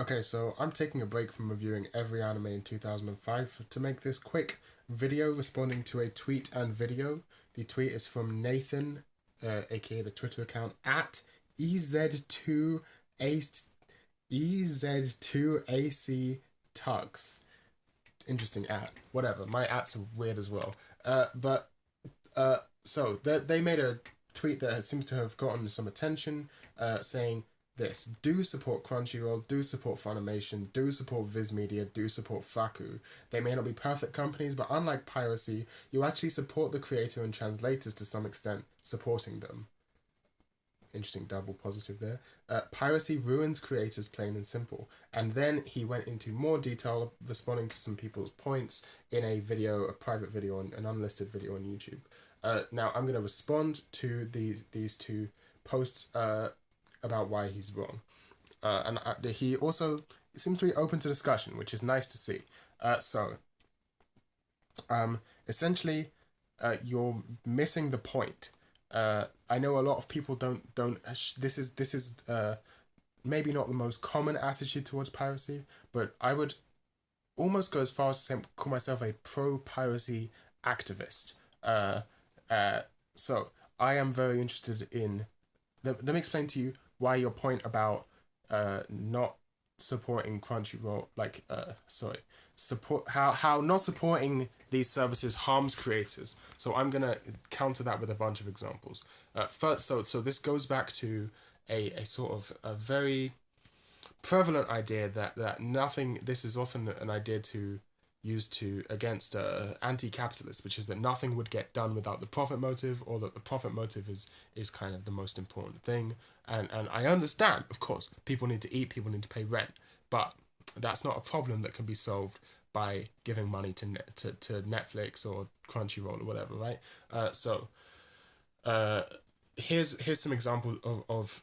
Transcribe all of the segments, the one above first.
Okay, so I'm taking a break from reviewing every anime in 2005 to make this quick video responding to a tweet and video. The tweet is from Nathan, aka the Twitter account at EZ2A EZ2AC Tugs. Interesting at. Whatever. My ats are weird as well. But so they made a tweet that seems to have gotten some attention, saying this: do support Crunchyroll, do support Funimation, do support Viz Media, do support Faku. They may not be perfect companies, but unlike piracy, you actually support the creator and translators to some extent, supporting them. Interesting double positive there. Piracy ruins creators, plain and simple. And then he went into more detail, responding to some people's points in a video, a private video, an unlisted video on YouTube. Now I'm going to respond to these two posts about why he's wrong. And he also seems to be open to discussion, which is nice to see. So, essentially, you're missing the point. I know a lot of people don't. This is maybe not the most common attitude towards piracy, but I would almost go as far as to say, call myself a pro piracy activist. So I am very interested in. Let me explain to you why your point about not supporting Crunchyroll, support how not supporting these services harms creators. So I'm gonna counter that with a bunch of examples. First, so this goes back to a sort of a very prevalent idea that nothing. This is often an idea to used to against anti-capitalist, which is that nothing would get done without the profit motive, or that the profit motive is kind of the most important thing. And I understand, of course, people need to eat, people need to pay rent, but that's not a problem that can be solved by giving money to Netflix or Crunchyroll or whatever, right? Uh, here's some examples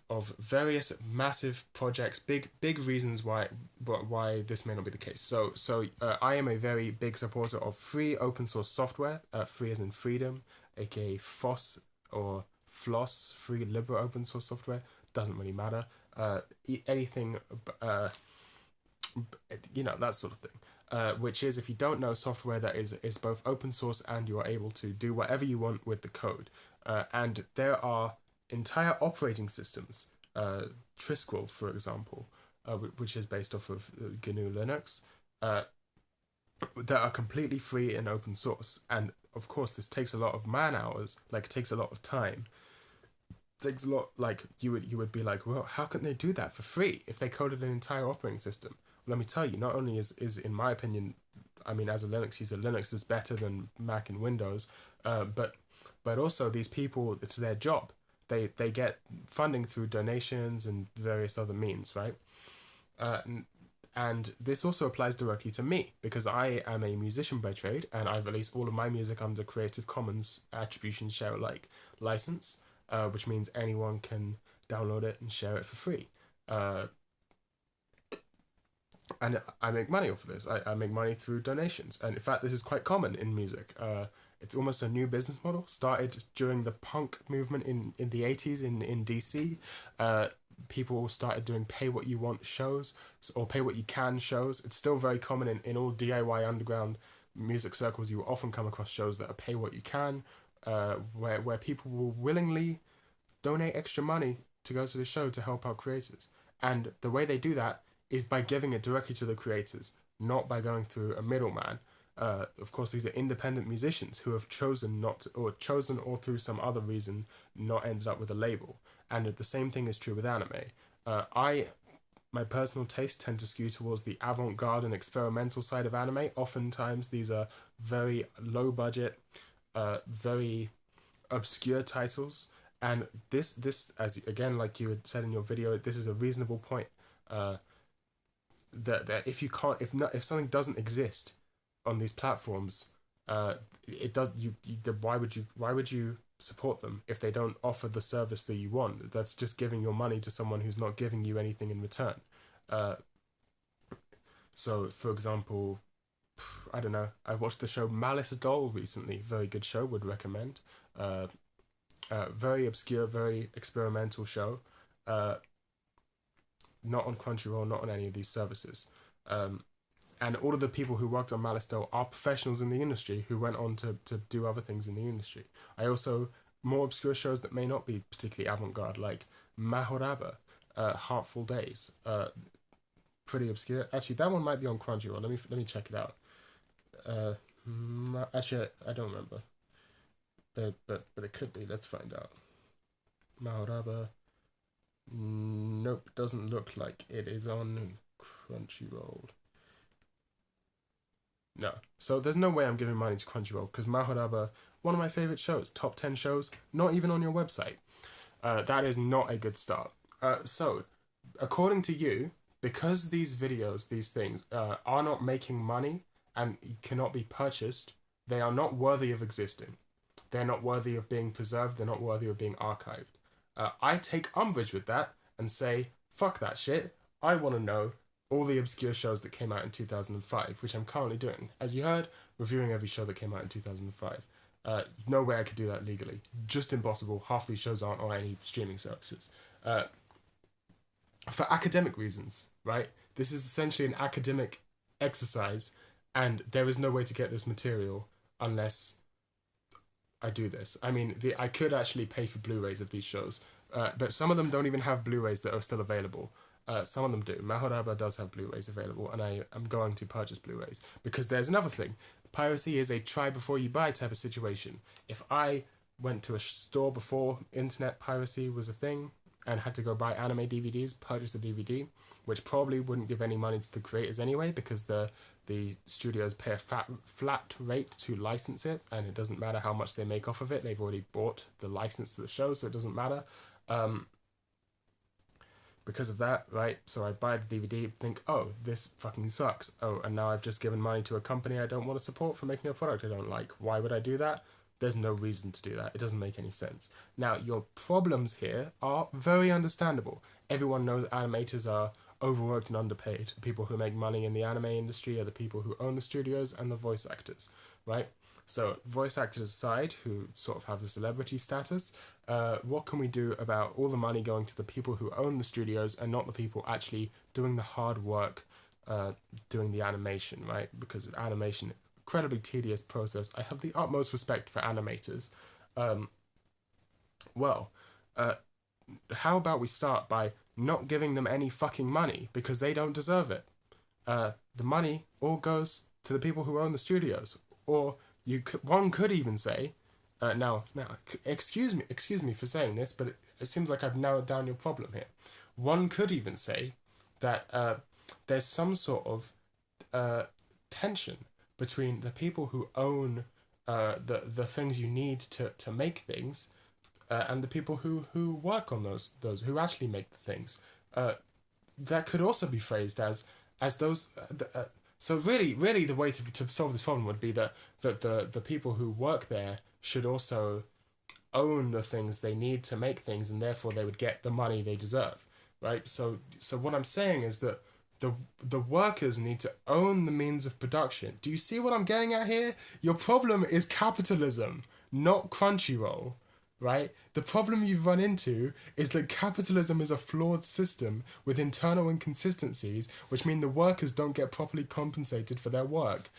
of various massive projects, big reasons why this may not be the case. So I am a very big supporter of free open source software, free as in freedom, aka FOSS or FLOSS, free liberal open source software. Doesn't really matter. Anything, that sort of thing. Which is, if you don't know, software that is both open source and you are able to do whatever you want with the code. And there are entire operating systems, Trisquel, for example, which is based off of GNU Linux, that are completely free and open source. And of course, this takes a lot of man hours, like it takes a lot of time. It takes a lot, like you would be like, well, how can they do that for free if they coded an entire operating system? Well, let me tell you, not only is in my opinion, I mean, as a Linux user, Linux is better than Mac and Windows, but also these people, it's their job. They get funding through donations and various other means, right? Uh, and this also applies directly to me because I am a musician by trade and I release all of my music under Creative Commons Attribution Share Alike license, which means anyone can download it and share it for free. Uh, and I make money off of this. I make money through donations, and in fact, this is quite common in music. It's almost a new business model. Started during the punk movement in the 80s in DC. People started doing pay what you want shows or pay what you can shows. It's still very common in all DIY underground music circles. You will often come across shows that are pay what you can, where people will willingly donate extra money to go to the show to help out creators. And the way they do that is by giving it directly to the creators, not by going through a middleman. Of course, these are independent musicians who have chosen not to, or chosen or through some other reason not ended up with a label. And the same thing is true with anime. My personal tastes tend to skew towards the avant-garde and experimental side of anime. Oftentimes, these are very low budget, very obscure titles. And this as again, like you had said in your video, this is a reasonable point. Uh, that if you can't, if something doesn't exist on these platforms, it does why would you support them if they don't offer the service that you want? That's just giving your money to someone who's not giving you anything in return. Uh, so for example, I don't know. I watched the show Malice Doll recently. Very good show. Would recommend. Uh, very obscure, very experimental show. Uh, not on Crunchyroll, not on any of these services. And all of the people who worked on Malice Doe are professionals in the industry who went on to do other things in the industry. I also, more obscure shows that may not be particularly avant-garde, like Mahoraba, Heartful Days, pretty obscure. Actually, that one might be on Crunchyroll. Let me check it out. Actually, I don't remember. But it could be. Let's find out. Mahoraba. Nope, doesn't look like it is on Crunchyroll. No. So there's no way I'm giving money to Crunchyroll because Mahoraba, one of my favorite shows, top 10 shows, not even on your website. That is not a good start. So, according to you, because these videos, these things, are not making money and cannot be purchased, they are not worthy of existing. They're not worthy of being preserved. They're not worthy of being archived. I take umbrage with that and say, fuck that shit. I want to know all the obscure shows that came out in 2005, which I'm currently doing. As you heard, reviewing every show that came out in 2005. No way I could do that legally. Just impossible. Half these shows aren't on any streaming services. For academic reasons, right? This is essentially an academic exercise, and there is no way to get this material unless I do this. I mean, I could actually pay for Blu-rays of these shows, but some of them don't even have Blu-rays that are still available. Some of them do. Mahoraba does have Blu-rays available, and I am going to purchase Blu-rays. Because there's another thing. Piracy is a try before you buy type of situation. If I went to a store before internet piracy was a thing, and had to go buy anime DVDs, purchase a DVD, which probably wouldn't give any money to the creators anyway, because the studios pay a flat rate to license it, and it doesn't matter how much they make off of it. They've already bought the license to the show, so it doesn't matter. Because of that, right? So I buy the DVD, think, oh, this fucking sucks. Oh, and now I've just given money to a company I don't want to support for making a product I don't like. Why would I do that? There's no reason to do that. It doesn't make any sense. Now, your problems here are very understandable. Everyone knows animators are overworked and underpaid. The people who make money in the anime industry are the people who own the studios and the voice actors, right? So, voice actors aside, who sort of have the celebrity status, what can we do about all the money going to the people who own the studios and not the people actually doing the hard work, doing the animation, right? Because animation, incredibly tedious process. I have the utmost respect for animators. How about we start by not giving them any fucking money because they don't deserve it? The money all goes to the people who own the studios. Or one could even say, now, excuse me for saying this, but it seems like I've narrowed down your problem here. One could even say that there's some sort of tension between the people who own the things you need to make things and the people who work on those who actually make the things. That could also be phrased as those. So really, the way to solve this problem would be that the people who work there should also own the things they need to make things, and therefore they would get the money they deserve, right? So what I'm saying is that the workers need to own the means of production. Do you see what I'm getting at here? Your problem is capitalism, not Crunchyroll, right? The problem you've run into is that capitalism is a flawed system with internal inconsistencies, which mean the workers don't get properly compensated for their work.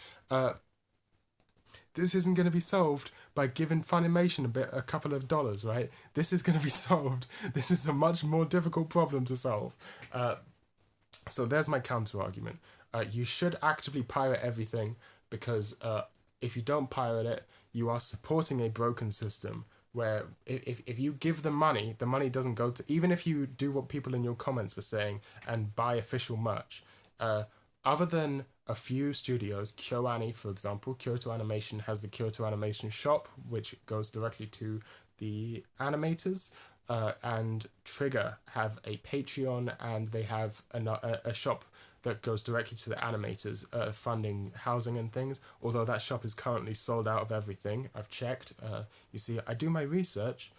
This isn't going to be solved by giving Funimation a couple of dollars, right? This is going to be solved. This is a much more difficult problem to solve. So there's my counter argument. You should actively pirate everything because if you don't pirate it, you are supporting a broken system where if you give them money, the money doesn't go to... Even if you do what people in your comments were saying and buy official merch, other than a few studios, KyoAni, for example, Kyoto Animation has the Kyoto Animation shop, which goes directly to the animators, and Trigger have a Patreon, and they have a shop that goes directly to the animators, funding housing and things, although that shop is currently sold out of everything. I've checked. You see, I do my research.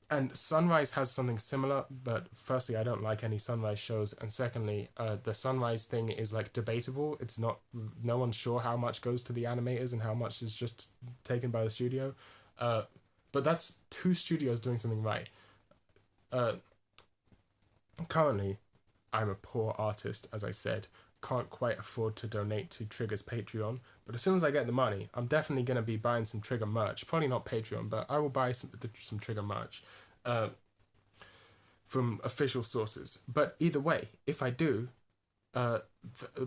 And Sunrise has something similar, but firstly, I don't like any Sunrise shows, and secondly, the Sunrise thing is like debatable. It's not, no one's sure how much goes to the animators and how much is just taken by the studio. But that's two studios doing something right. Currently, I'm a poor artist, as I said, can't quite afford to donate to Trigger's Patreon. But as soon as I get the money, I'm definitely going to be buying some Trigger merch. Probably not Patreon, but I will buy some Trigger merch from official sources. But either way, if I do,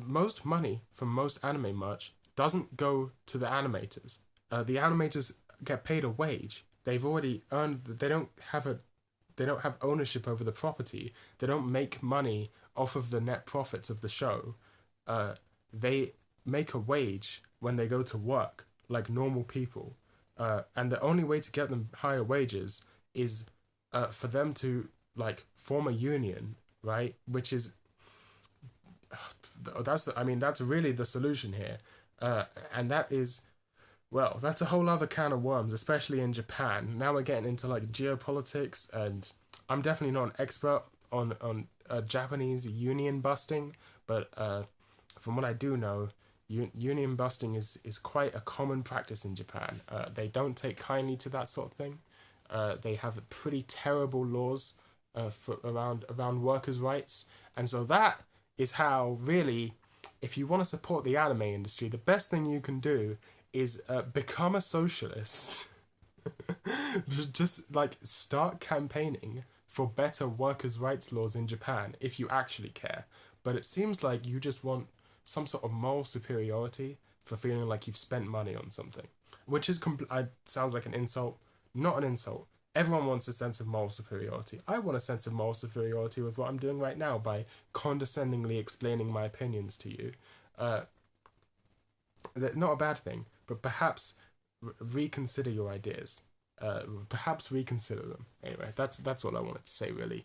most money from most anime merch doesn't go to the animators. The animators get paid a wage. They've already earned. They don't have a. They don't have ownership over the property. They don't make money off of the net profits of the show. They make a wage when they go to work like normal people. And the only way to get them higher wages is for them to like form a union, right? Which is that's really the solution here, and that is, well, that's a whole other can of worms, especially in Japan. Now we're getting into like geopolitics, and I'm definitely not an expert on Japanese union busting, but from what I do know, union busting is quite a common practice in Japan. They don't take kindly to that sort of thing. They have pretty terrible laws around workers' rights, and so that is how really, if you want to support the anime industry, the best thing you can do is become a socialist. Just like start campaigning for better workers' rights laws in Japan if you actually care. But it seems like you just want some sort of moral superiority for feeling like you've spent money on something, which is sounds like an insult. Not an insult. Everyone wants a sense of moral superiority. I want a sense of moral superiority with what I'm doing right now by condescendingly explaining my opinions to you. Uh, not a bad thing, but perhaps reconsider your ideas. Perhaps reconsider them. Anyway, that's all I wanted to say, really.